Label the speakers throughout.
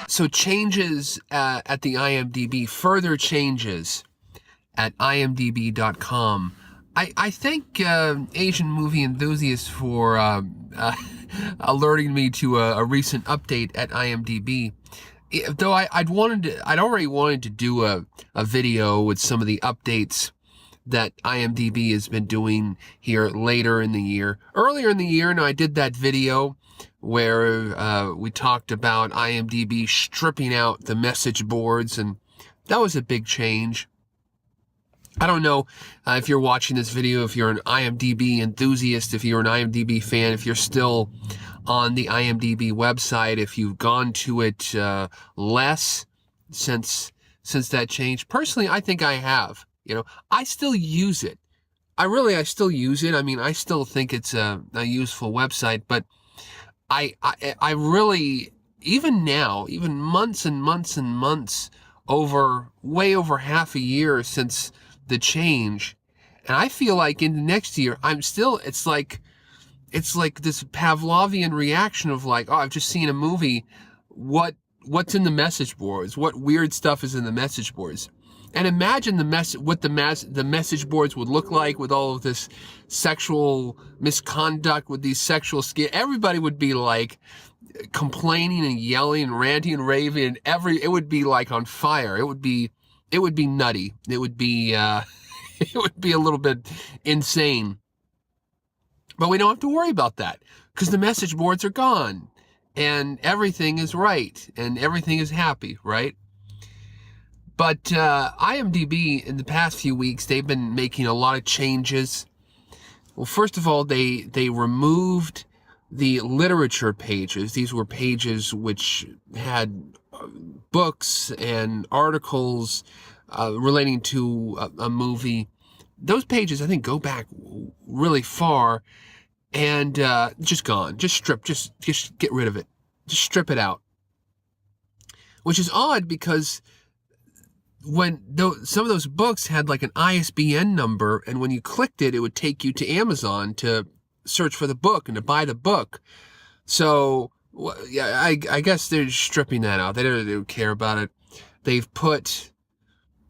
Speaker 1: So changes at the IMDb, further changes at imdb.com. I thank Asian movie enthusiasts for alerting me to a recent update at IMDb. Though I'd already wanted to do a video with some of the updates that IMDb has been doing here later in the year. Earlier in the year, I did that video where we talked about IMDb stripping out the message boards, and that was a big change. I don't know if you're watching this video, if you're an IMDb enthusiast, if you're an IMDb fan, if you're still on the IMDb website, if you've gone to it less since that change. Personally, I think I have. I still use it. I still use it. I mean, I still think it's a useful website, but I really, even now, even months and months and months way over half a year since the change, and I feel like in the next year, it's like this Pavlovian reaction of like, oh, I've just seen a movie. What's in the message boards? What weird stuff is in the message boards? And imagine what the message boards would look like with all of this sexual misconduct, with these sexual everybody would be like complaining and yelling and ranting and raving, and it would be like on fire. It would be nutty. It would be it would be a little bit insane. But we don't have to worry about that because the message boards are gone and everything is right and everything is happy, right? But IMDb, in the past few weeks, they've been making a lot of changes. Well, first of all, they removed the literature pages. These were pages which had books and articles relating to a movie. Those pages, I think, go back really far, and just gone. Just get rid of it. Just strip it out. Which is odd because some of those books had like an ISBN number, and when you clicked it, it would take you to Amazon to search for the book and to buy the book. So, yeah, I guess they're stripping that out. They don't care about it. They've put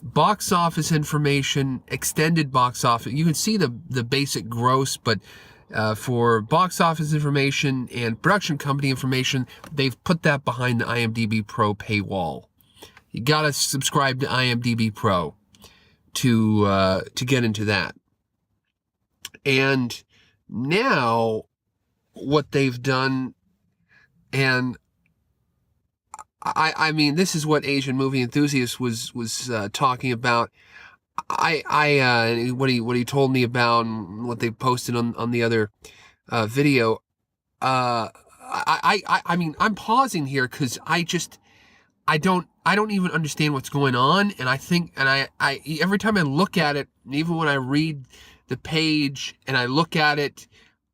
Speaker 1: box office information, extended box office. You can see the basic gross, but for box office information and production company information, they've put that behind the IMDb Pro paywall. You gotta subscribe to IMDb Pro to get into that. And now what they've done, and I mean, this is what Asian movie enthusiast was talking about. What he told me about and what they posted on the other video. I mean, I'm pausing here because I don't even understand what's going on, and I think, and I every time I look at it, even when I read the page and I look at it,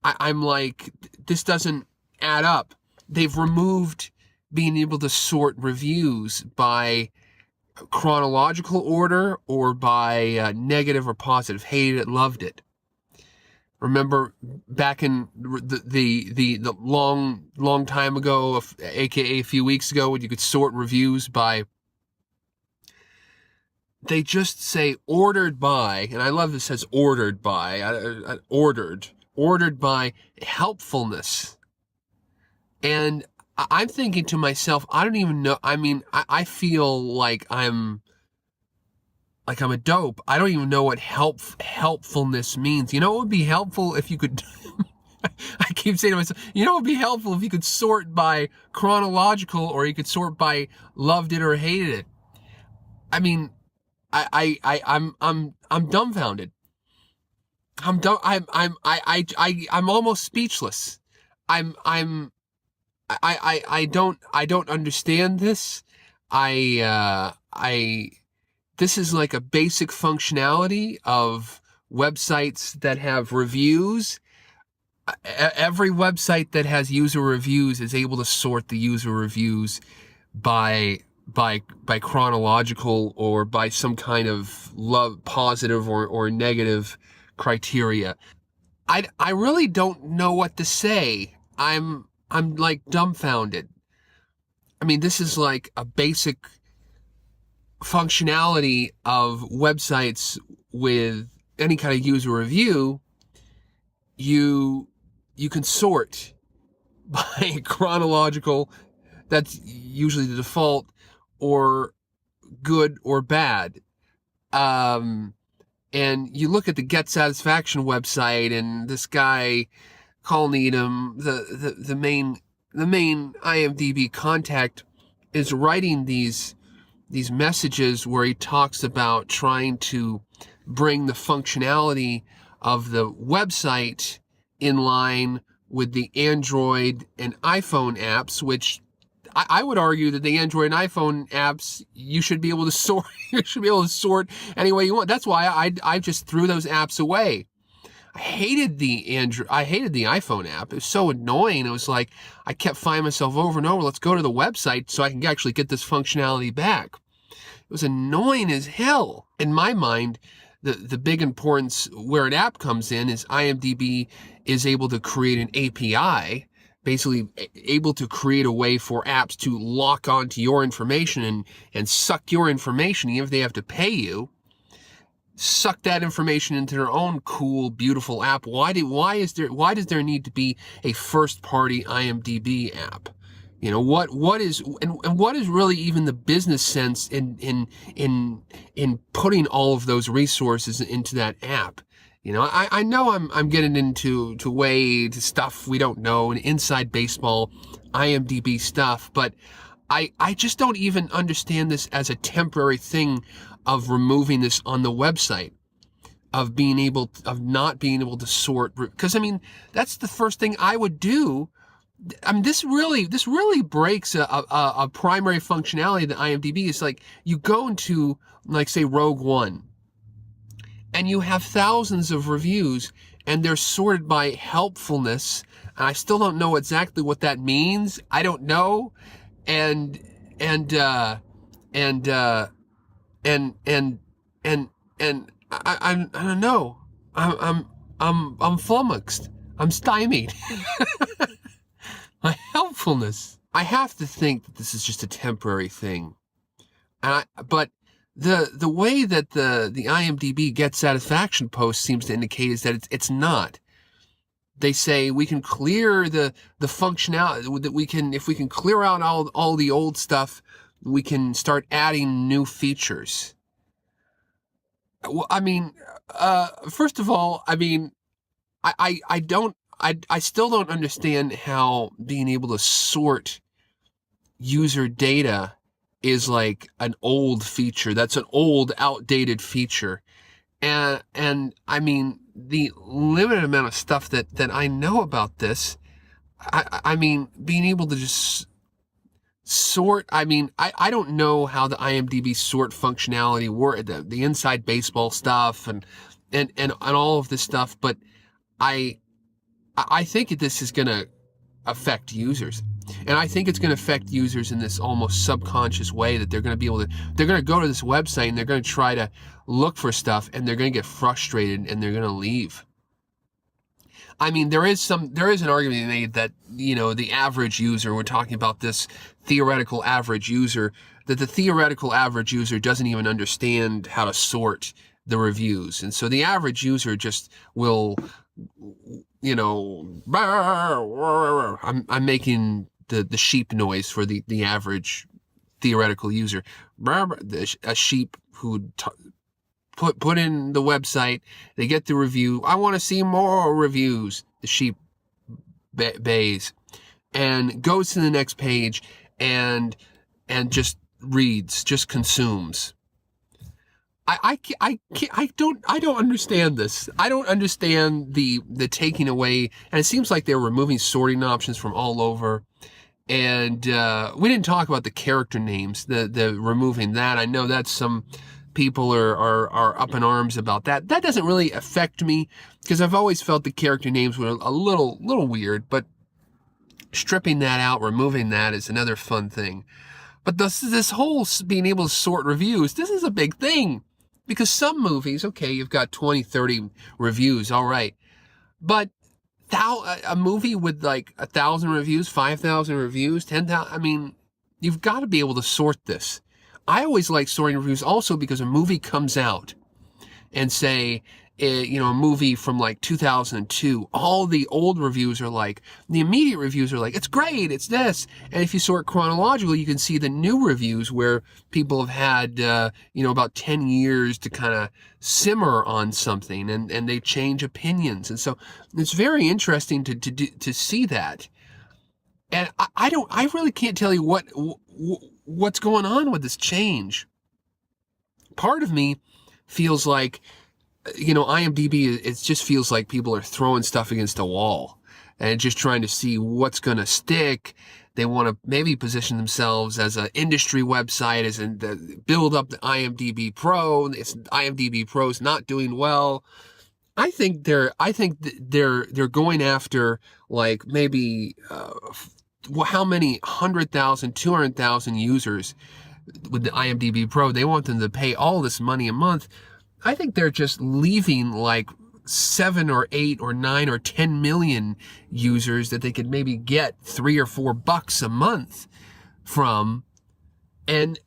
Speaker 1: I'm like, this doesn't add up. They've removed being able to sort reviews by chronological order or by negative or positive, hated it, loved it. Remember back in the long time ago, aka a few weeks ago, when you could sort reviews by, they just say ordered by, and I love this says ordered by, ordered by helpfulness. And I'm thinking to myself, I don't even know. I mean, I feel like I'm a dope. I don't even know what helpfulness means. You know what would be helpful if you could, I keep saying to myself, you know what would be helpful if you could sort by chronological, or you could sort by loved it or hated it. I mean, I'm dumbfounded. I'm almost speechless. I don't understand this. This is like a basic functionality of websites that have reviews. Every website that has user reviews is able to sort the user reviews by chronological or by some kind of positive or negative criteria. I really don't know what to say. I'm like dumbfounded. I mean, this is like a basic functionality of websites with any kind of user review. You can sort by chronological, that's usually the default, or good or bad. And you look at the Get Satisfaction website, and this guy, Colin Needham, the main IMDb contact, is writing these messages where he talks about trying to bring the functionality of the website in line with the Android and iPhone apps, which I would argue that the Android and iPhone apps, you should be able to sort. You should be able to sort any way you want. That's why I just threw those apps away. I hated the iPhone app. It was so annoying. It was like I kept finding myself over and over. Let's go to the website so I can actually get this functionality back. It was annoying as hell. In my mind, the big importance where an app comes in is IMDb is able to create an API, basically able to create a way for apps to lock onto your information and suck your information, even if they have to pay you, suck that information into their own cool, beautiful app. Why does there need to be a first-party IMDb app? You know, what is really even the business sense in putting all of those resources into that app? You know, I know I'm getting into way to stuff we don't know and inside baseball IMDb stuff, but I just don't even understand this as a temporary thing of removing this on the website, of not being able to sort, because I mean that's the first thing I would do. I mean, this really breaks a primary functionality that IMDb is. Like, you go into, like, say, Rogue One, and you have thousands of reviews, and they're sorted by helpfulness, and I still don't know exactly what that means. I don't know, and I don't know. I'm flummoxed. I'm stymied. My helpfulness. I have to think that this is just a temporary thing. But the way that the IMDb Get Satisfaction post seems to indicate is that it's not. They say we can clear the functionality, that if we can clear out all the old stuff, we can start adding new features. Well, I mean, first of all, I mean, I still don't understand how being able to sort user data is like an old feature. That's an old, outdated feature. And I mean, the limited amount of stuff that I know about this, I mean, being able to just sort, I mean, I don't know how the IMDb sort functionality works, the inside baseball stuff and all of this stuff, but I think that this is going to affect users. And I think it's going to affect users in this almost subconscious way, that they're going to go to this website and they're going to try to look for stuff, and they're going to get frustrated and they're going to leave. I mean, there is an argument made that, you know, the average user, we're talking about this theoretical average user, that the theoretical average user doesn't even understand how to sort the reviews. And so the average user just will, you know, I'm making the sheep noise for the average theoretical user. A sheep who put in the website, they get the review. I want to see more reviews. The sheep bays and goes to the next page and just reads, just consumes. I don't understand this. I don't understand the taking away, and it seems like they're removing sorting options from all over. And we didn't talk about the character names, the removing that. I know that some people are up in arms about that. That doesn't really affect me, because I've always felt the character names were a little weird, but stripping that out, removing that is another fun thing. But this whole being able to sort reviews, this is a big thing. Because some movies, okay, you've got 20, 30 reviews, all right. But a movie with like 1,000 reviews, 5,000 reviews, 10,000, I mean, You've got to be able to sort this. I always like sorting reviews also because a movie comes out and say, a movie from like 2002, all the old reviews are like, the immediate reviews are like, it's great, it's this. And if you sort chronologically, you can see the new reviews where people have had, about 10 years to kind of simmer on something and they change opinions. And so it's very interesting to see that. And I really can't tell you what's going on with this change. Part of me feels like, IMDb, it just feels like people are throwing stuff against a wall and just trying to see what's going to stick. They want to maybe position themselves as an industry website, build up the IMDb Pro. IMDb Pro's not doing well. I think they're going after like maybe how many 100,000, 200,000 users with the IMDb Pro. They want them to pay all this money a month. I think they're just leaving like 7 or 8 or 9 or 10 million users that they could maybe get $3 or $4 a month from, and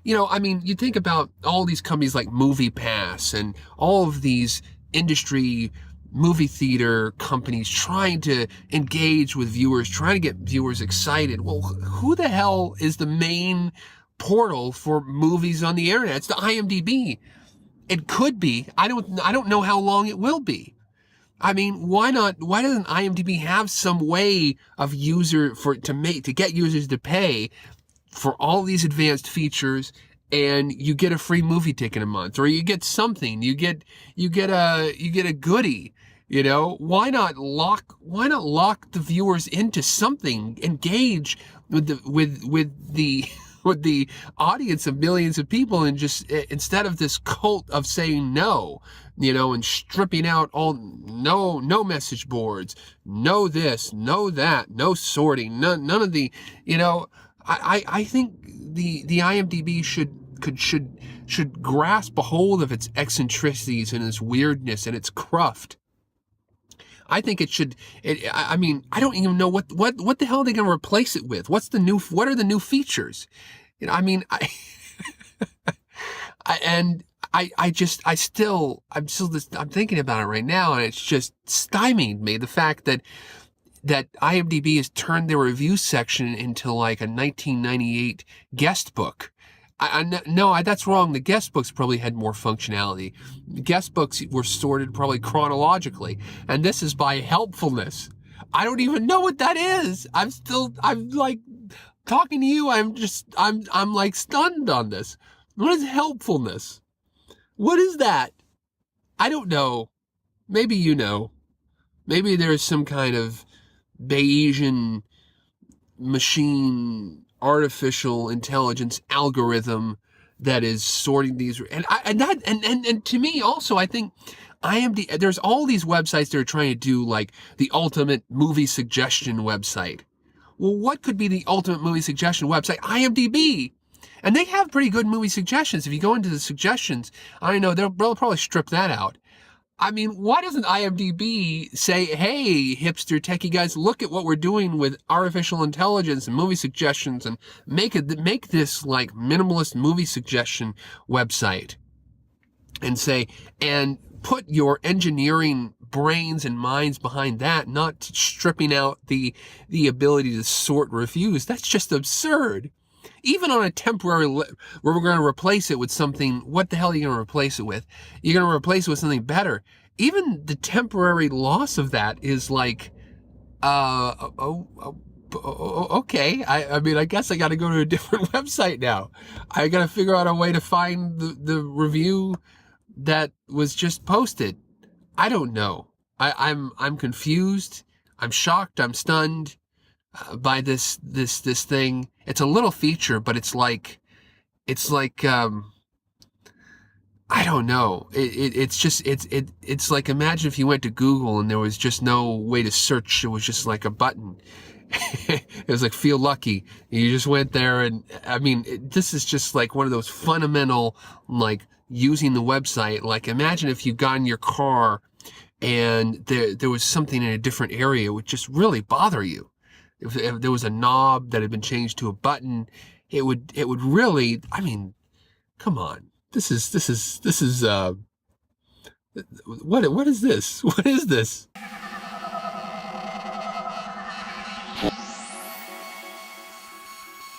Speaker 1: you think about all these companies like MoviePass and all of these industry movie theater companies trying to engage with viewers, trying to get viewers excited. Well, who the hell is the main portal for movies on the internet? It's the IMDb. It could be. I don't know how long it will be. I mean, why not? Why doesn't IMDb have some way of to get users to pay for all these advanced features, and you get a free movie ticket a month, or you get something, you get a goodie. Why not lock the viewers into something, engage with the audience of millions of people, and just, instead of this cult of saying no, and stripping out all, no message boards, no this, no that, no sorting, none of the, I think the IMDb should grasp a hold of its eccentricities and its weirdness and its cruft. I think it should. I don't even know what the hell are they going to replace it with? What are the new features? I'm thinking about it right now, and it's just stymied me. The fact that IMDb has turned their review section into like a 1998 guest book. No, that's wrong. The guest books probably had more functionality. The guest books were sorted probably chronologically, and this is by helpfulness. I don't even know what that is. I'm like talking to you. I'm like stunned on this. What is helpfulness? What is that? I don't know. Maybe you know. Maybe there's some kind of Bayesian machine artificial intelligence algorithm that is sorting these, and to me also, I think IMDb, there's all these websites that are trying to do like the ultimate movie suggestion website. Well, what could be the ultimate movie suggestion website? IMDb. And they have pretty good movie suggestions. If you go into the suggestions, I don't know, they'll probably strip that out. I mean, why doesn't IMDb say, hey, hipster techie guys, look at what we're doing with artificial intelligence and movie suggestions, and make this like minimalist movie suggestion website, and put your engineering brains and minds behind that, not stripping out the ability to sort reviews. That's just absurd. Even on a temporary, where we're going to replace it with something, what the hell are you going to replace it with? You're going to replace it with something better. Even the temporary loss of that is like, okay. I guess I got to go to a different website now. I got to figure out a way to find the review that was just posted. I don't know. I'm confused. I'm shocked. I'm stunned by this thing. It's a little feature, but it's like I don't know. It's like, imagine if you went to Google and there was just no way to search. It was just like a button. It was like, feel lucky. You just went there, and this is just like one of those fundamental, like, using the website. Like, imagine if you got in your car and there was something in a different area would just really bother you. if there was a knob that had been changed to a button, it would really, I mean, come on. This is what is this? What is this?